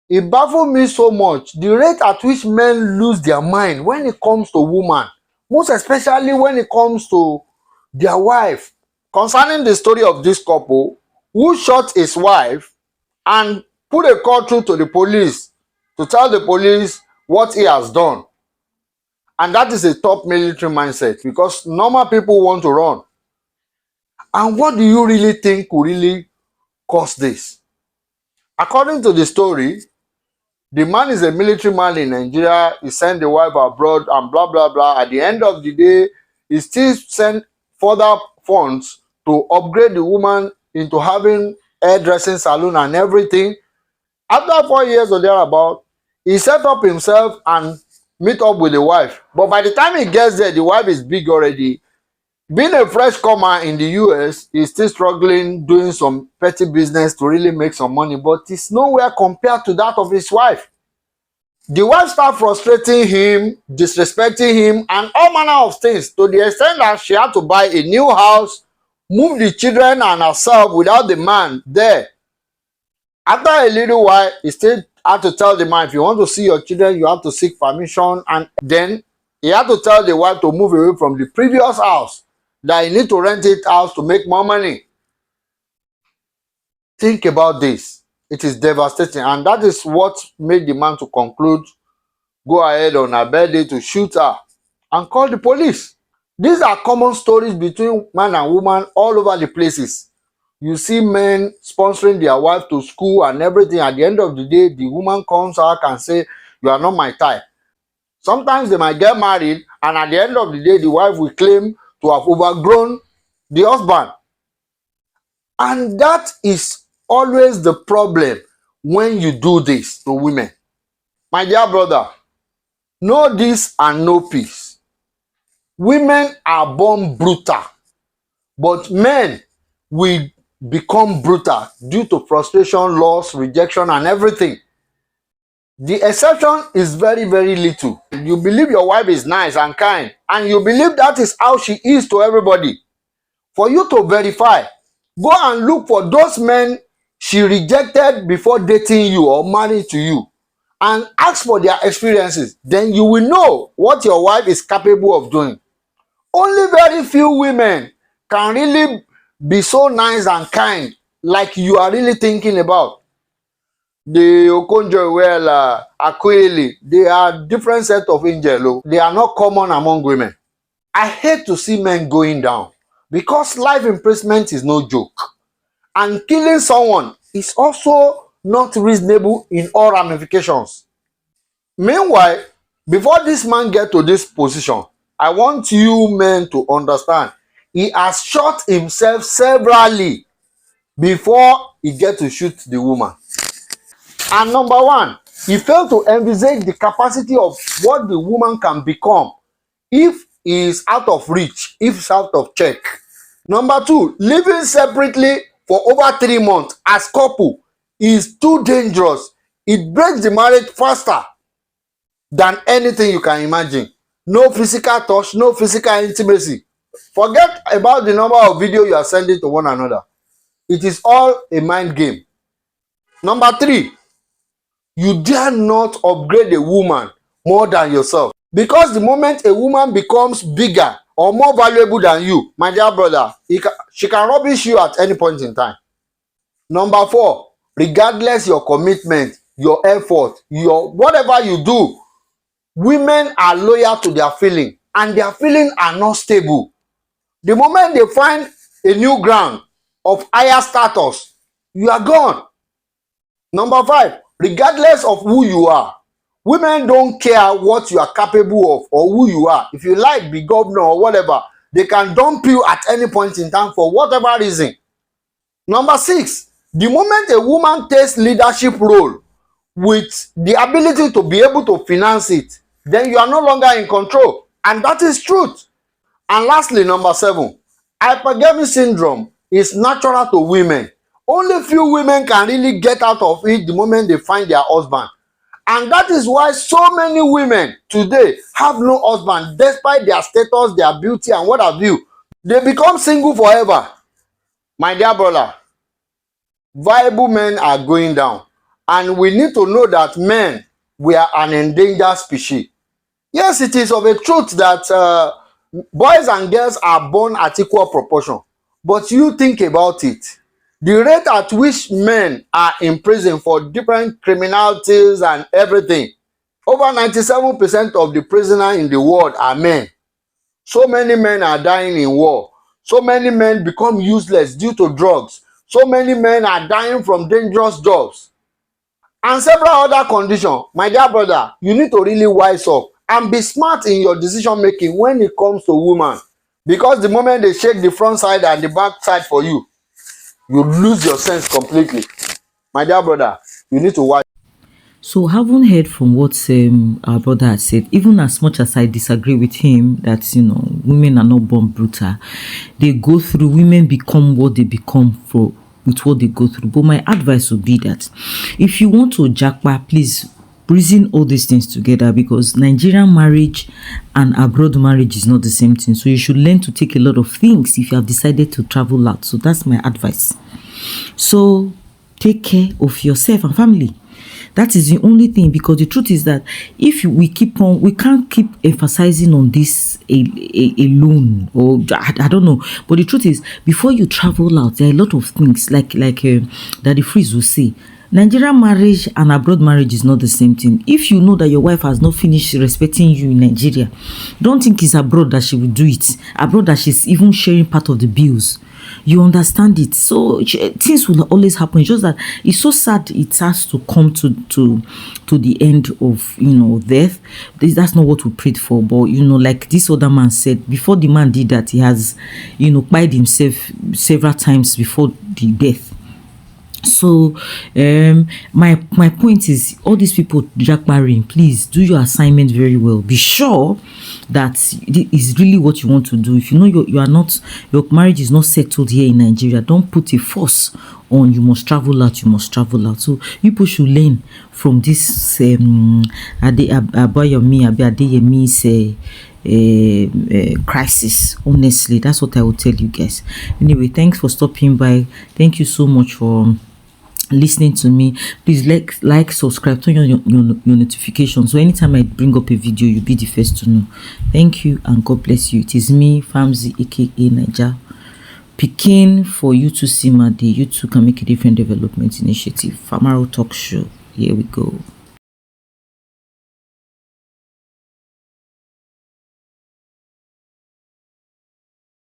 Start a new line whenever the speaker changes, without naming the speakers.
It baffles me so much, the rate at which men lose their mind when it comes to woman, most especially when it comes to their wife. Concerning the story of this couple who shot his wife and put a call through to the police to tell the police what he has done. And that is a top military mindset, because normal people want to run. And what do you really think could really cause this? According to the story, the man is a military man in Nigeria. He sent the wife abroad and blah, blah, blah. At the end of the day, he still sent further funds to upgrade the woman into having hairdressing salon and everything. After 4 years or thereabout, he set up himself and meet up with the wife. But by the time he gets there, the wife is big already. Being a fresh comer in the US, he's still struggling, doing some petty business to really make some money, but it's nowhere compared to that of his wife. The wife started frustrating him, disrespecting him, and all manner of things, to the extent that she had to buy a new house, move the children and herself without the man there. After a little while, he still had to tell the man, if you want to see your children, you have to seek permission. And then he had to tell the wife to move away from the previous house, that you need to rent it out to make more money. Think about this. It is devastating, and that is what made the man to conclude, go ahead on her birthday to shoot her and call the police. These are common stories between man and woman all over the places. You see men sponsoring their wife to school and everything. At the end of the day, the woman comes out and say, you are not my type. Sometimes they might get married, and at the end of the day, the wife will claim to have overgrown the husband. And that is always the problem when you do this to women. My dear brother, know this and know peace. Women are born brutal, but men will become brutal due to frustration, loss, rejection, and everything. The exception is very, very little. You believe your wife is nice and kind, and you believe that is how she is to everybody. For you to verify, go and look for those men she rejected before dating you or marrying to you, and ask for their experiences. Then you will know what your wife is capable of doing. Only very few women can really be so nice and kind like you are really thinking about. The Okonjo Iweala, Akweli, they are different set of angels. They are not common among women. I hate to see men going down, because life imprisonment is no joke. And killing someone is also not reasonable in all ramifications. Meanwhile, before this man gets to this position, I want you men to understand, he has shot himself severally before he gets to shoot the woman. And number one, he failed to envisage the capacity of what the woman can become if he is out of reach, if it's out of check. Number two, living separately for over 3 months as couple is too dangerous. It breaks the marriage faster than anything you can imagine. No physical touch, no physical intimacy. Forget about the number of videos you are sending to one another. It is all a mind game. Number three, you dare not upgrade a woman more than yourself. Because the moment a woman becomes bigger or more valuable than you, my dear brother, she can rubbish you at any point in time. Number four, regardless your commitment, your effort, your whatever you do, women are loyal to their feeling, and their feelings are not stable. The moment they find a new ground of higher status, you are gone. Number five, regardless of who you are, women don't care what you are capable of or who you are. If you like, be governor or whatever, they can dump you at any point in time for whatever reason. Number six, the moment a woman takes leadership role with the ability to be able to finance it, then you are no longer in control. And that is truth. And lastly, number seven, hypergamy syndrome is natural to women. Only few women can really get out of it the moment they find their husband. And that is why so many women today have no husband, despite their status, their beauty, and what have you. They become single forever. My dear brother, viable men are going down. And we need to know that men, we are an endangered species. Yes, it is of a truth that boys and girls are born at equal proportion. But you think about it. The rate at which men are in prison for different criminalities and everything, over 97% of the prisoners in the world are men. So many men are dying in war. So many men become useless due to drugs. So many men are dying from dangerous jobs and several other conditions. My dear brother, you need to really wise up and be smart in your decision making when it comes to women, because the moment they shake the front side and the back side for you, you lose your sense completely. My dear brother, you need to watch.
So, having heard from what our brother has said, even as much as I disagree with him that women are not born brutal, they go through. Women become what they become for with what they go through. But my advice would be that if you want to japa, please reason all these things together, because Nigerian marriage and abroad marriage is not the same thing. So you should learn to take a lot of things if you have decided to travel out. So that's my advice. So take care of yourself and family. That is the only thing, because the truth is that if we can't keep emphasizing on this alone, or I don't know. But the truth is, before you travel out, there are a lot of things like Daddy Freeze will say. Nigerian marriage and abroad marriage is not the same thing. If you know that your wife has not finished respecting you in Nigeria, don't think it's abroad that she will do it. Abroad that she's even sharing part of the bills. You understand it. So things will always happen. It's just that it's so sad it has to come to the end of death. That's not what we prayed for. But like this other man said, before the man did that, he has cried himself several times before the death. So my point is, all these people marrying, please do your assignment very well. Be sure that it is really what you want to do. If you know your marriage is not settled here in Nigeria, don't put a force on you must travel out. So you people should learn from this crisis. Honestly, that's what I will tell you guys. Anyway, thanks for stopping by. Thank you so much for listening to me. Please like subscribe, turn on your notifications, so anytime I bring up a video, you'll be the first to know. Thank you and God bless you. It is me, Famzi, aka Naija Pikin, for you to see my day. You too can make a different development initiative. Famaro Talk Show. Here we go.